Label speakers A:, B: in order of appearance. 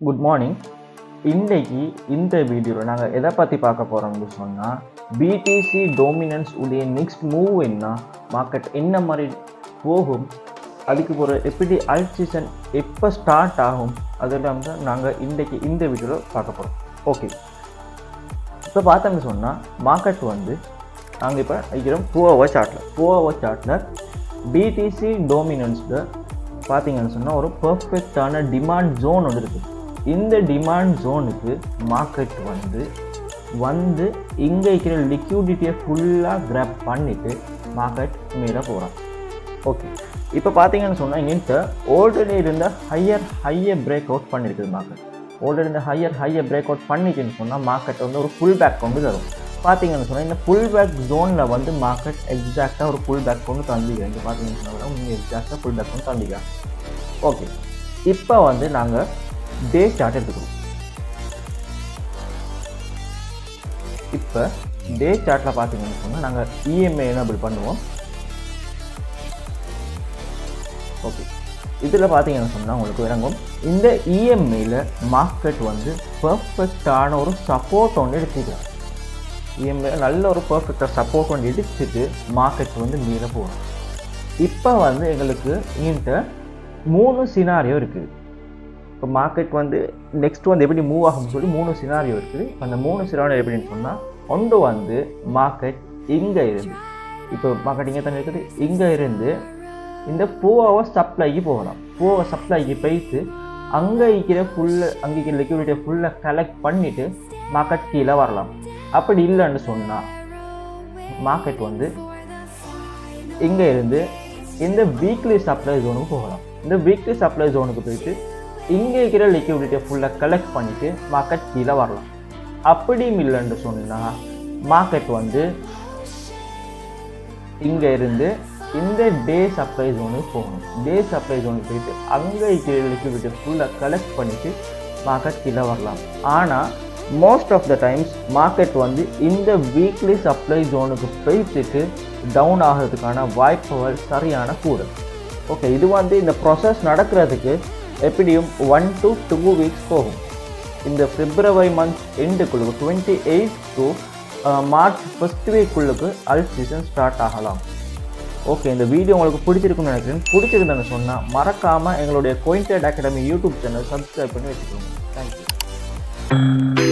A: Good morning. இன்றைக்கு இந்த வீடியோவில் நாங்கள் எதை பற்றி பார்க்க போகிறோம்னு சொன்னால், பிடிசி டோமினன்ஸ் உடைய நெக்ஸ்ட் மூவ் என்ன, மார்க்கெட் என்ன மாதிரி போகும், அதுக்கு ஒரு எப்படி அல்ட் சீசன் எப்போ ஸ்டார்ட் ஆகும், அதெல்லாம் தான் நாங்கள் இன்றைக்கு இந்த வீடியோவில் பார்க்க போகிறோம். ஓகே, இப்போ பார்த்தோம்னு சொன்னால் மார்க்கெட் நாங்கள் இப்போ இருக்கிறோம் 4 hour சார்ட்டில் பிடிசி டோமினன்ஸில் பார்த்தீங்கன்னு சொன்னால் ஒரு பர்ஃபெக்டான டிமாண்ட் ஜோன் ஒன்று இருக்குது. இந்த டிமாண்ட் ஜோனுக்கு மார்க்கெட் வந்து இங்கே இருக்கிற லிக்யூடிட்டியை ஃபுல்லாக கிராப் பண்ணிவிட்டு மார்க்கெட் மேலே போகிறான். ஓகே, இப்போ பார்த்தீங்கன்னு சொன்னால் இங்கிட்ட ஆல்ரெடி இருந்த ஹையர் பிரேக் அவுட் பண்ணியிருக்குது. மார்க்கெட் ஆல்ரெடி இந்த ஹையர் பிரேக் அவுட் பண்ணிச்சுன்னு சொன்னால் மார்க்கெட் ஒரு ஃபுல் பேக் கொண்டு தரும். பார்த்தீங்கன்னு சொன்னால் இந்த ஃபுல் பேக் ஜோனில் மார்க்கெட் எக்ஸாக்டாக ஒரு ஃபுல் பேக் கொண்டு தந்திக்கிறேன். இங்கே பார்த்தீங்கன்னு சொன்னால் நீங்கள் எக்ஸாக்டாக ஃபுல் பேக் கொண்டு தந்திக்கிறேன். ஓகே, இப்போ நாங்கள் டே சார்ட் எடுத்துக்கிறோம். இப்போ டே சார்ட்டில் பார்த்தீங்கன்னு சொன்னால் நாங்கள் இஎம்ஐ எனேபிள் பண்ணுவோம். ஓகே, இதில் பார்த்தீங்கன்னு சொன்னால் உங்களுக்கு இறங்கும். இந்த இஎம்ஐயில் மார்க்கெட் பர்ஃபெக்டான ஒரு சப்போர்ட் ஒன்று எடுத்துக்கிறோம். இஎம்ஐ நல்ல ஒரு பர்ஃபெக்டாக சப்போர்ட் ஒன்று எடுத்துட்டு மார்க்கெட் மேலே போகும். இப்போ எங்களுக்கு இங்கிட்ட 3 சினாரியோ இருக்குது. இப்போ மார்க்கெட் நெக்ஸ்ட் எப்படி மூவ் ஆகும்னு சொல்லி 3 சினாரியோ இருக்குது. அந்த 3 சினாரியோ எப்படின்னு சொன்னால், ஒன்று மார்க்கெட் இங்கே இருந்து, இப்போ மார்க்கெட் இங்கே தானே இருக்குது, இங்கே இருந்து இந்த 4 hour சப்ளைக்கு போகலாம். 4 hour சப்ளைக்கு போயிட்டு அங்கே இருக்கிற லிக்விடிட்டியை ஃபுல்லாக கலெக்ட் பண்ணிவிட்டு மார்க்கெட் கீழே வரலாம். அப்படி இல்லைன்னு சொன்னால் மார்க்கெட் இங்கே இருந்து இந்த வீக்லி சப்ளை ஜோனுக்கு போகலாம். இந்த வீக்லி சப்ளை ஜோனுக்கு போயிட்டு இங்கே இருக்கிற லிக்விடிட்டியை ஃபுல்லாக கலெக்ட் பண்ணிவிட்டு மார்க்கெட் கீழே வரலாம். அப்படியும் இல்லைன்னு சொன்னால் மார்க்கெட் இங்கே இருந்து இந்த டே சப்ளை ஜோனுக்கு போகணும். டே சப்ளை ஜோனுக்கு போயிட்டு அங்கே இருக்கிற லிக்விடிட்டியை ஃபுல்லாக கலெக்ட் பண்ணிவிட்டு மார்க்கெட் கீழே வரலாம். ஆனால் most of the times market இந்த வீக்லி சப்ளை ஜோனுக்கு போயிட்டு டவுன் ஆகிறதுக்கான வாய்ப்புகள் சரியான கூட. ஓகே, இது இந்த ப்ராசஸ் நடக்கிறதுக்கு எப்படியும் 1 to 2 weeks போகும். இந்த பிப்ரவரி மந்த் எண்டுக்குள்ளுக்கு 28 to மார்ச் ஃபர்ஸ்ட் வீக்குள்ளுக்கு அல்ட் சீசன் ஸ்டார்ட் ஆகலாம். ஓகே, இந்த வீடியோ உங்களுக்கு பிடிச்சிருக்குன்னு நினைக்கிறேன். பிடிச்சிருந்தேன்னு சொன்னால் மறக்காமல் எங்களுடைய கோயின்டெட் அகாடமி யூடியூப் சேனல் சப்ஸ்கிரைப் பண்ணி வச்சுக்கோங்க. தேங்க்யூ.